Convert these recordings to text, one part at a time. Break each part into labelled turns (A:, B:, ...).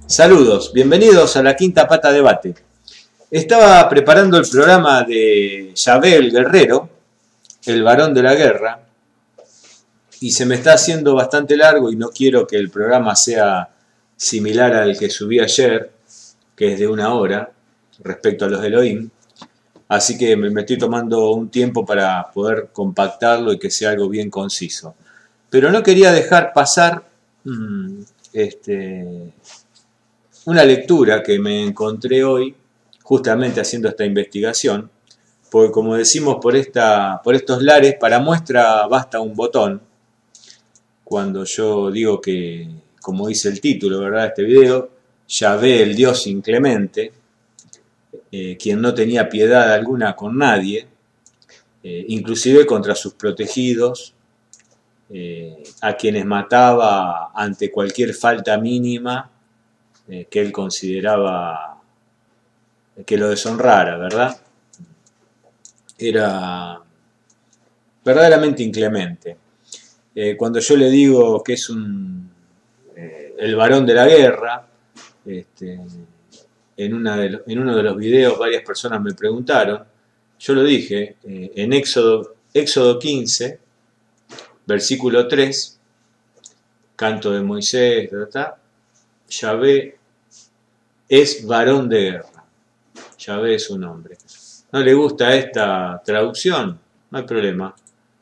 A: Saludos, bienvenidos a la Quinta Pata Debate. Estaba preparando el programa de Yahvé el Guerrero, el varón de la guerra, y se me está haciendo bastante largo y no quiero que el programa sea similar al que subí ayer, que es de 1 hora, respecto a los Elohim. Así que me estoy tomando un tiempo para poder compactarlo y que sea algo bien conciso. Pero no quería dejar pasar una lectura que me encontré hoy, justamente haciendo esta investigación, porque como decimos por estos lares, para muestra basta un botón. Cuando yo digo que, como dice el título, ¿verdad?, de este video, Yahvé el Dios inclemente, quien no tenía piedad alguna con nadie, inclusive contra sus protegidos, a quienes mataba ante cualquier falta mínima que él consideraba que lo deshonrara, ¿verdad? Era verdaderamente inclemente. Cuando yo le digo que es el varón de la guerra, en uno de los videos varias personas me preguntaron, yo lo dije, en Éxodo 15, versículo 3, canto de Moisés, Yahvé es varón de guerra. Yahvé es su nombre. ¿No le gusta esta traducción? No hay problema.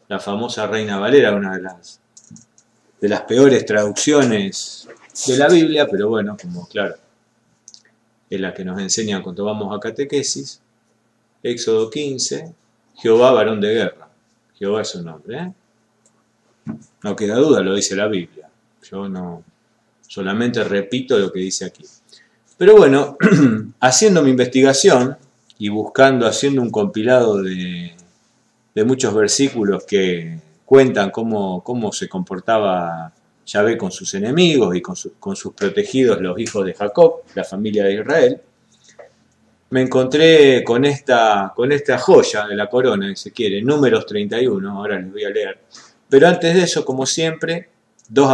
A: La famosa Reina Valera, una de las peores traducciones de la Biblia, pero bueno, como claro, es la que nos enseñan cuando vamos a catequesis. Éxodo 15, Jehová varón de guerra. Jehová es su nombre, No queda duda, lo dice la Biblia. Yo no solamente repito lo que dice aquí. Pero bueno, haciendo mi investigación y haciendo un compilado de muchos versículos que cuentan cómo se comportaba Yahvé con sus enemigos y con sus protegidos, los hijos de Jacob, la familia de Israel, me encontré con esta joya de la corona, si se quiere, Números 31, ahora les voy a leer. Pero antes de eso, como siempre, dos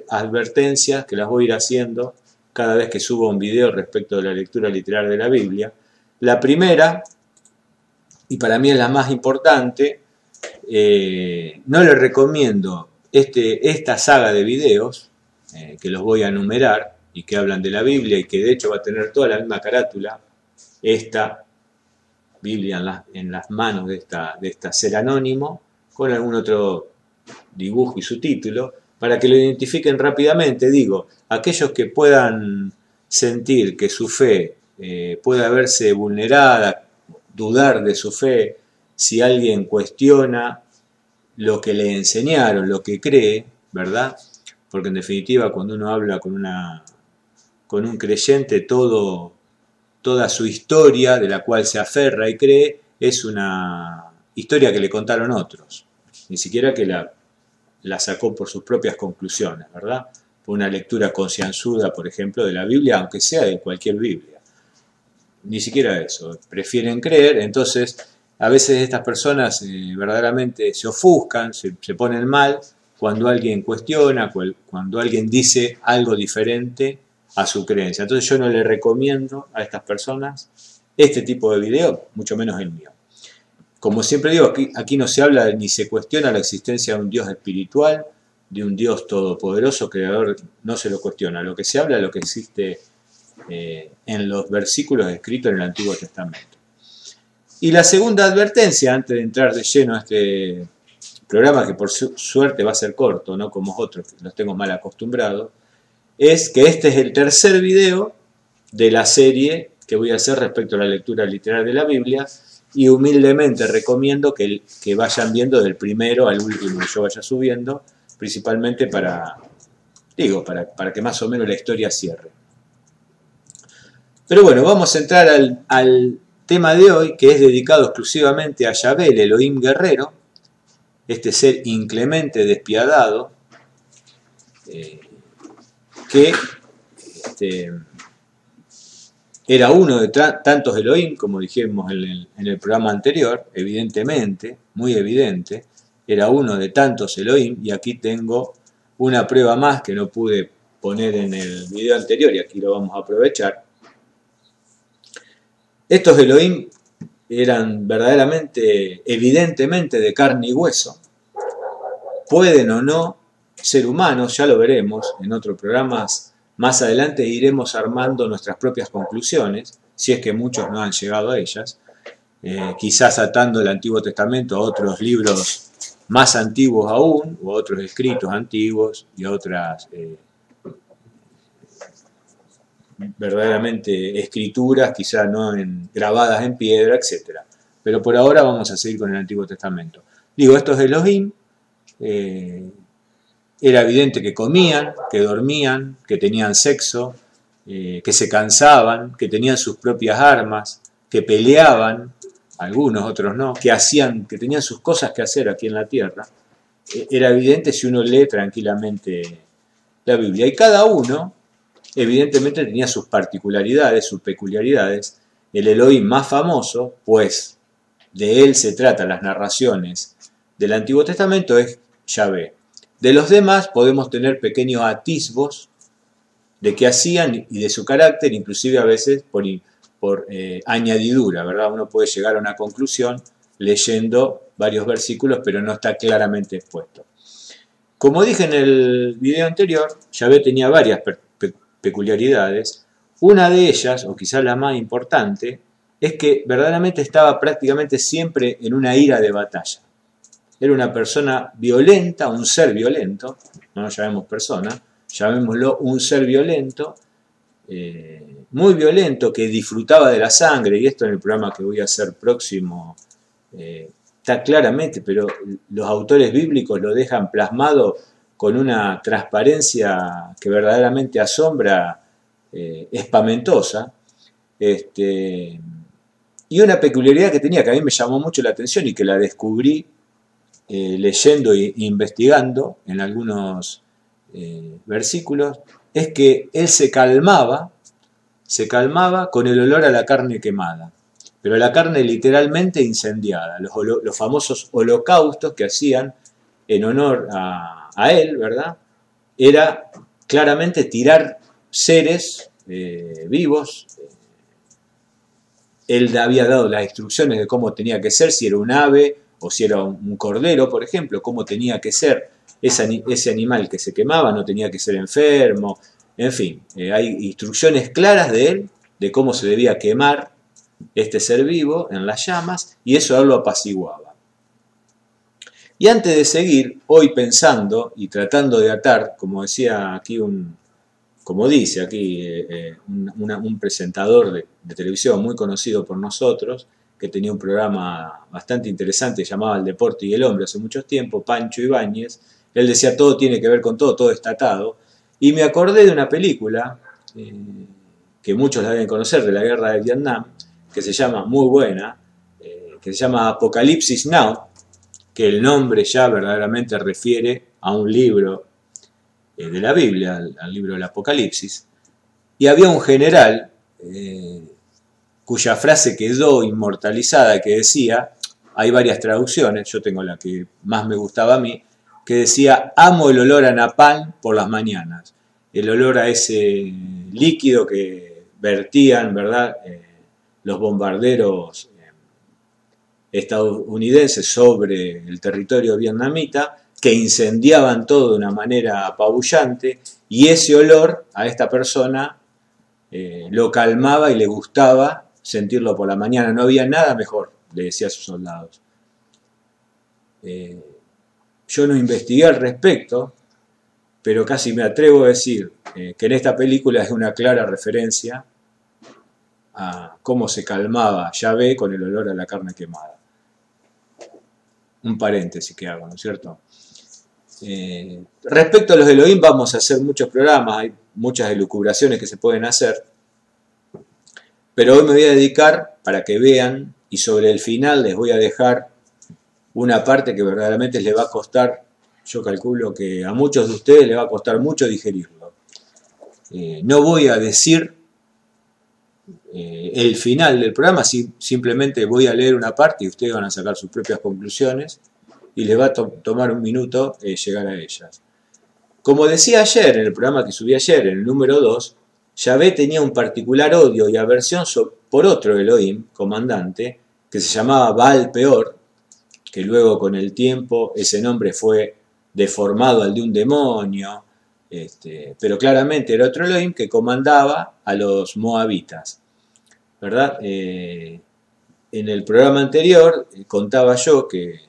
A: advertencias que las voy a ir haciendo cada vez que subo un video respecto de la lectura literal de la Biblia. La primera, y para mí es la más importante, no le recomiendo esta saga de videos, que los voy a enumerar y que hablan de la Biblia y que de hecho va a tener toda la misma carátula, esta Biblia en las manos de esta ser anónimo, con algún otro dibujo y su título, para que lo identifiquen rápidamente. Digo, aquellos que puedan sentir que su fe pueda verse vulnerada, dudar de su fe, si alguien cuestiona lo que le enseñaron, lo que cree, ¿verdad? Porque en definitiva cuando uno habla con un creyente, toda su historia de la cual se aferra y cree es una historia que le contaron otros, ni siquiera que la sacó por sus propias conclusiones, ¿verdad? Por una lectura concienzuda, por ejemplo, de la Biblia, aunque sea de cualquier Biblia. Ni siquiera eso, prefieren creer. Entonces a veces estas personas verdaderamente se ofuscan, se ponen mal cuando alguien cuestiona, cuando alguien dice algo diferente a su creencia. Entonces yo no le recomiendo a estas personas este tipo de video, mucho menos el mío. Como siempre digo, aquí no se habla ni se cuestiona la existencia de un Dios espiritual, de un Dios todopoderoso, creador, no se lo cuestiona. Lo que se habla es lo que existe en los versículos escritos en el Antiguo Testamento. Y la segunda advertencia, antes de entrar de lleno a este programa, que por suerte va a ser corto, no como otros que los tengo mal acostumbrados, es que este es el tercer video de la serie que voy a hacer respecto a la lectura literal de la Biblia, y humildemente recomiendo que vayan viendo del primero al último que yo vaya subiendo, principalmente para que más o menos la historia cierre. Pero bueno, vamos a entrar al tema de hoy, que es dedicado exclusivamente a Yahvé, el Elohim guerrero, este ser inclemente, despiadado, que era uno de tantos Elohim, como dijimos en el programa anterior, evidentemente, muy evidente, era uno de tantos Elohim, y aquí tengo una prueba más que no pude poner en el video anterior y aquí lo vamos a aprovechar. Estos Elohim eran verdaderamente, evidentemente de carne y hueso. Pueden o no ser humanos, ya lo veremos en otros programas. Más adelante iremos armando nuestras propias conclusiones, si es que muchos no han llegado a ellas, quizás atando el Antiguo Testamento a otros libros más antiguos aún, o a otros escritos antiguos y a otras verdaderamente escrituras, quizás no grabadas en piedra, etc. Pero por ahora vamos a seguir con el Antiguo Testamento. Digo, estos Elohim, era evidente que comían, que dormían, que tenían sexo, que se cansaban, que tenían sus propias armas, que peleaban, algunos, otros no, que tenían sus cosas que hacer aquí en la tierra. Era evidente si uno lee tranquilamente la Biblia. Y cada uno, evidentemente, tenía sus particularidades, sus peculiaridades. El Elohim más famoso, pues de él se tratan las narraciones del Antiguo Testamento, es Yahvé. De los demás podemos tener pequeños atisbos de qué hacían y de su carácter, inclusive a veces por añadidura, ¿verdad? Uno puede llegar a una conclusión leyendo varios versículos, pero no está claramente expuesto. Como dije en el video anterior, Yahvé tenía varias peculiaridades. Una de ellas, o quizás la más importante, es que verdaderamente estaba prácticamente siempre en una ira de batalla. Era una persona violenta, un ser violento, no lo llamemos persona, llamémoslo un ser violento, muy violento, que disfrutaba de la sangre, y esto en el programa que voy a hacer próximo está claramente, pero los autores bíblicos lo dejan plasmado con una transparencia que verdaderamente asombra, espamentosa, y una peculiaridad que tenía, que a mí me llamó mucho la atención y que la descubrí leyendo e investigando en algunos versículos, es que él se calmaba con el olor a la carne quemada, pero la carne literalmente incendiada, los famosos holocaustos que hacían en honor a él, ¿verdad? Era claramente tirar seres vivos. Él había dado las instrucciones de cómo tenía que ser, si era un ave o si era un cordero, por ejemplo, cómo tenía que ser ese animal que se quemaba, no tenía que ser enfermo, en fin, hay instrucciones claras de él, de cómo se debía quemar este ser vivo en las llamas, y eso a él lo apaciguaba. Y antes de seguir, hoy pensando y tratando de atar, como decía aquí dice aquí un presentador de televisión muy conocido por nosotros, que tenía un programa bastante interesante llamado El Deporte y el Hombre hace mucho tiempo, Pancho Ibáñez. Él decía, todo tiene que ver con todo, todo está atado. Y me acordé de una película que muchos la deben conocer, de la guerra de Vietnam, que se llama, muy buena, que se llama Apocalipsis Now, que el nombre ya verdaderamente refiere a un libro de la Biblia, al libro del Apocalipsis. Y había un general cuya frase quedó inmortalizada, que decía, hay varias traducciones, yo tengo la que más me gustaba a mí, que decía, amo el olor a napalm por las mañanas, el olor a ese líquido que vertían, ¿verdad?, los bombarderos estadounidenses sobre el territorio vietnamita, que incendiaban todo de una manera apabullante, y ese olor a esta persona lo calmaba y le gustaba sentirlo por la mañana. No había nada mejor, le decía a sus soldados. Yo no investigué al respecto, pero casi me atrevo a decir que en esta película es una clara referencia a cómo se calmaba Yahvé con el olor a la carne quemada. Un paréntesis que hago, ¿no es cierto? Respecto a los Elohim vamos a hacer muchos programas, hay muchas elucubraciones que se pueden hacer, pero hoy me voy a dedicar para que vean, y sobre el final les voy a dejar una parte que verdaderamente les va a costar, yo calculo que a muchos de ustedes les va a costar mucho digerirlo. No voy a decir el final del programa, simplemente voy a leer una parte y ustedes van a sacar sus propias conclusiones y les va a tomar un minuto llegar a ellas. Como decía ayer, en el programa que subí ayer, en el número 2, Yahvé tenía un particular odio y aversión por otro Elohim, comandante, que se llamaba Baal Peor, que luego con el tiempo ese nombre fue deformado al de un demonio, pero claramente era otro Elohim que comandaba a los moabitas, ¿verdad? En el programa anterior contaba yo que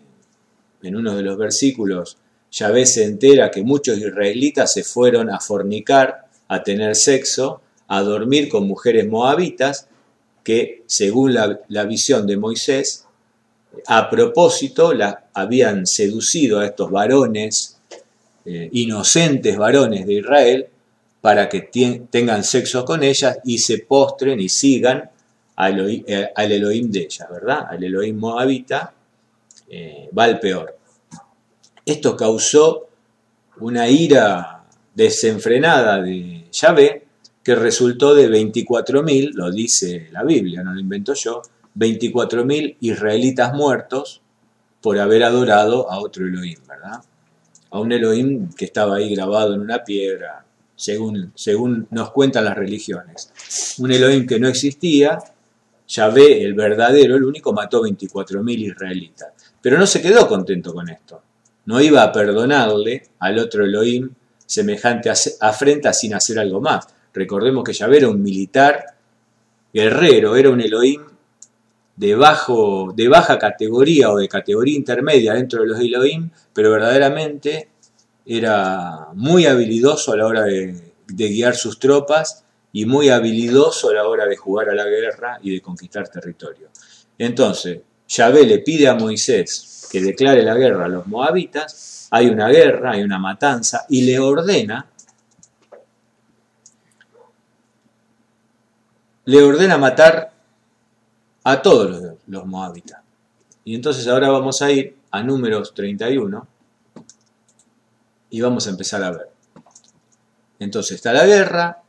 A: en uno de los versículos Yahvé se entera que muchos israelitas se fueron a fornicar, a tener sexo, a dormir con mujeres moabitas, que según la visión de Moisés, a propósito habían seducido a estos varones, inocentes varones de Israel, para que tengan sexo con ellas y se postren y sigan al Elohim de ellas, ¿verdad? Al Elohim moabita, Baal Peor. Esto causó una ira desenfrenada de Yahvé, que resultó de 24.000, lo dice la Biblia, no lo invento yo, 24.000 israelitas muertos por haber adorado a otro Elohim, ¿verdad? A un Elohim que estaba ahí grabado en una piedra, según nos cuentan las religiones. Un Elohim que no existía, Yahvé, el verdadero, el único, mató 24.000 israelitas. Pero no se quedó contento con esto. No iba a perdonarle al otro Elohim semejante afrenta sin hacer algo más. Recordemos que Yahvé era un militar guerrero, era un Elohim de baja categoría o de categoría intermedia dentro de los Elohim, pero verdaderamente era muy habilidoso a la hora de guiar sus tropas y muy habilidoso a la hora de jugar a la guerra y de conquistar territorio. Entonces, Yahvé le pide a Moisés que declare la guerra a los moabitas, hay una guerra, hay una matanza, y le ordena matar a todos los moabitas. Y entonces ahora vamos a ir a Números 31 y vamos a empezar a ver. Entonces está la guerra,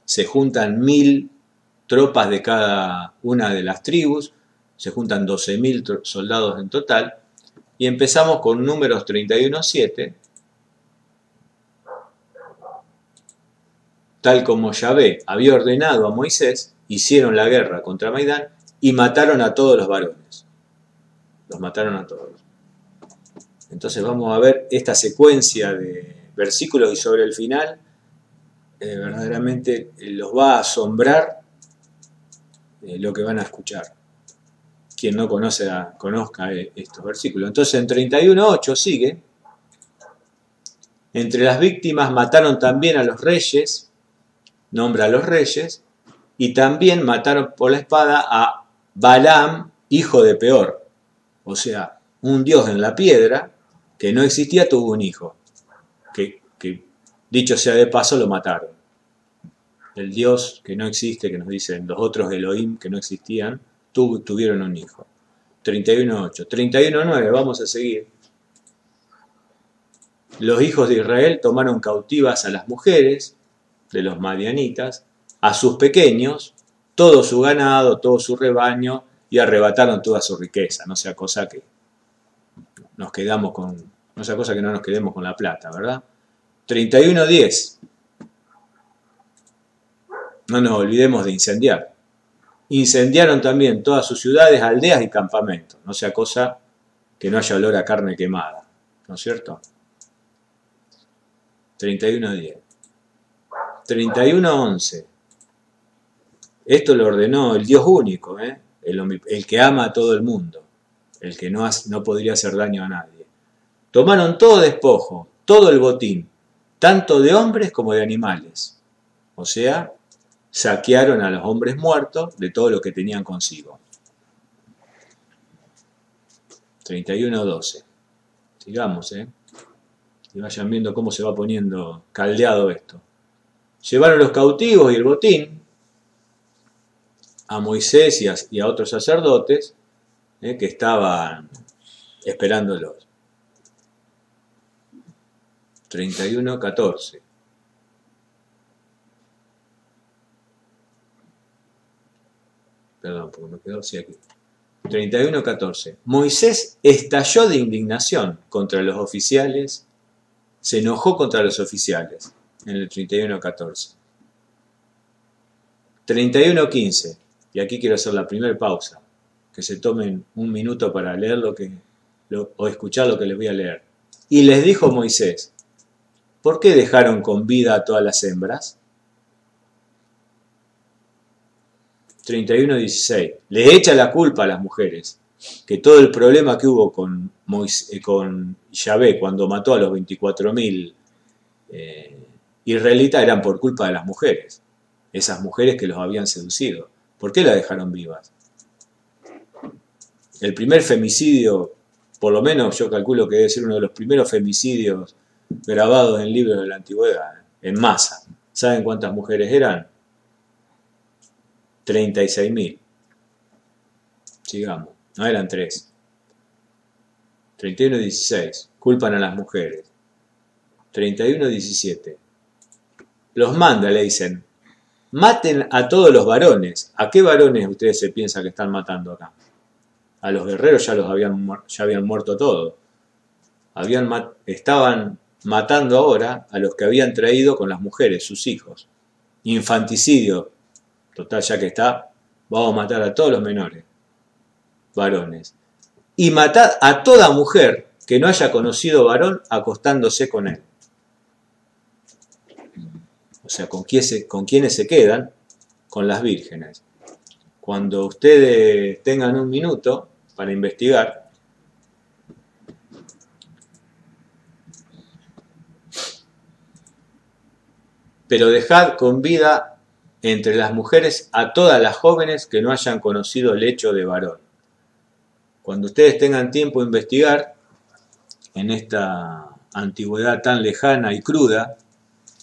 A: se juntan 1.000 tropas de cada una de las tribus, se juntan 12.000 soldados en total, y empezamos con Números 31:7, tal como Yahvé había ordenado a Moisés, hicieron la guerra contra Maidán y mataron a todos los varones. Los mataron a todos. Entonces vamos a ver esta secuencia de versículos y sobre el final verdaderamente los va a asombrar lo que van a escuchar. Quien no conozca estos versículos. Entonces en 31:8 sigue: entre las víctimas mataron también a los reyes, nombra a los reyes, y también mataron por la espada a Balaam, hijo de Peor. O sea, un dios en la piedra que no existía tuvo un hijo, que dicho sea de paso lo mataron. El dios que no existe, que nos dicen los otros Elohim que no existían, tuvieron un hijo. 31:8. 31:9, vamos a seguir. Los hijos de Israel tomaron cautivas a las mujeres de los madianitas, a sus pequeños, todo su ganado, todo su rebaño, y arrebataron toda su riqueza. No sea cosa que no nos quedemos con la plata, ¿verdad? 31:10. No nos olvidemos de incendiar. Incendiaron también todas sus ciudades, aldeas y campamentos. No sea cosa que no haya olor a carne quemada, ¿no es cierto? 31:10. 31:11. Esto lo ordenó el Dios único, el que ama a todo el mundo, el que no podría hacer daño a nadie. Tomaron todo despojo, todo el botín, tanto de hombres como de animales. O sea, saquearon a los hombres muertos de todo lo que tenían consigo. 31:12. Sigamos, y vayan viendo cómo se va poniendo caldeado esto. Llevaron los cautivos y el botín a Moisés y a otros sacerdotes que estaban esperándolos. 31:14. Perdón, porque me quedó así aquí. 31:14. Moisés estalló de indignación contra los oficiales se enojó contra los oficiales en el 31-14. 31-15, y aquí quiero hacer la primera pausa, que se tomen un minuto para leer o escuchar lo que les voy a leer. Y les dijo Moisés, ¿por qué dejaron con vida a todas las hembras? 31-16, le echa la culpa a las mujeres, que todo el problema que hubo con Yahvé cuando mató a los 24.000 israelitas eran por culpa de las mujeres, esas mujeres que los habían seducido. ¿Por qué las dejaron vivas? El primer femicidio, por lo menos yo calculo que debe ser uno de los primeros femicidios grabados en libros de la antigüedad, en masa. ¿Saben cuántas mujeres eran? 36.000. Sigamos, no eran 3. 31-16, culpan a las mujeres. 31-17, los manda, le dicen, maten a todos los varones. ¿A qué varones ustedes se piensan que están matando acá? A los guerreros ya habían muerto todos. Estaban matando ahora a los que habían traído con las mujeres, sus hijos. Infanticidio. Total, ya que está, vamos a matar a todos los menores, varones. Y matad a toda mujer que no haya conocido varón acostándose con él. O sea, ¿con quiénes se quedan? Con las vírgenes. Cuando ustedes tengan un minuto para investigar, pero dejad con vida entre las mujeres a todas las jóvenes que no hayan conocido el hecho de varón. Cuando ustedes tengan tiempo de investigar en esta antigüedad tan lejana y cruda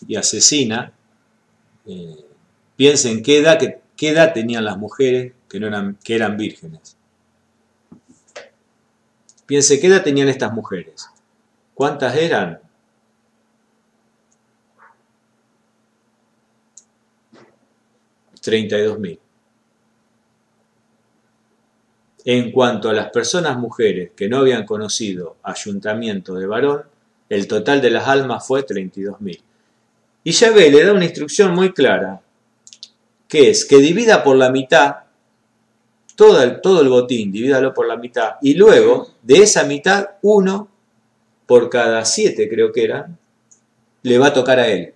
A: y asesina, piensen qué edad tenían las mujeres que eran vírgenes. Piensen qué edad tenían estas mujeres. ¿Cuántas eran? 32.000. En cuanto a las personas mujeres que no habían conocido ayuntamiento de varón, el total de las almas fue 32.000. Y Yahvé le da una instrucción muy clara, que es que divida por la mitad todo el botín, divídalo por la mitad, y luego de esa mitad, 1 por cada 7 creo que eran, le va a tocar a él.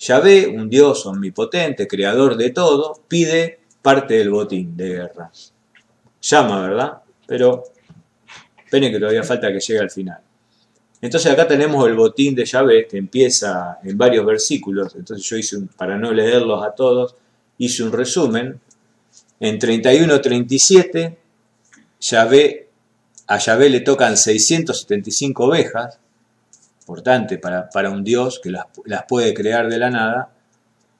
A: Yahvé, un Dios omnipotente, creador de todo, pide parte del botín de guerra. Llama, ¿verdad? Pero esperen que todavía falta que llegue al final. Entonces acá tenemos el botín de Yahvé, que empieza en varios versículos. Entonces yo para no leerlos a todos, hice un resumen. En 31-37, a Yahvé le tocan 675 ovejas, importante para un Dios que las puede crear de la nada,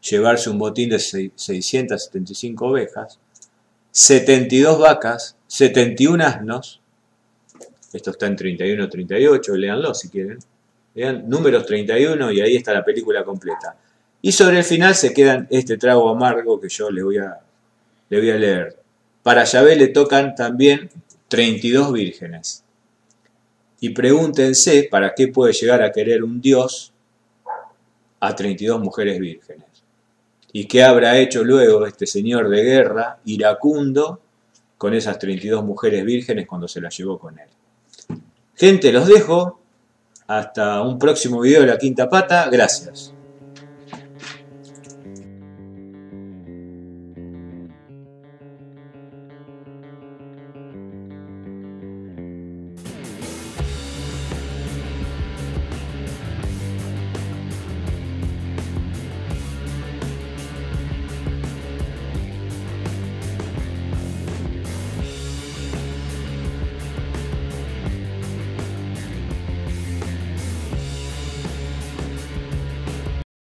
A: llevarse un botín de 675 ovejas, 72 vacas, 71 asnos, esto está en 31-38, léanlo si quieren, lean Números 31 y ahí está la película completa. Y sobre el final se quedan este trago amargo que yo le voy a leer. Para Yahvé le tocan también 32 vírgenes. Y pregúntense para qué puede llegar a querer un Dios a 32 mujeres vírgenes. ¿Y qué habrá hecho luego este señor de guerra, iracundo, con esas 32 mujeres vírgenes cuando se las llevó con él? Gente, los dejo. Hasta un próximo video de La Quinta Pata. Gracias.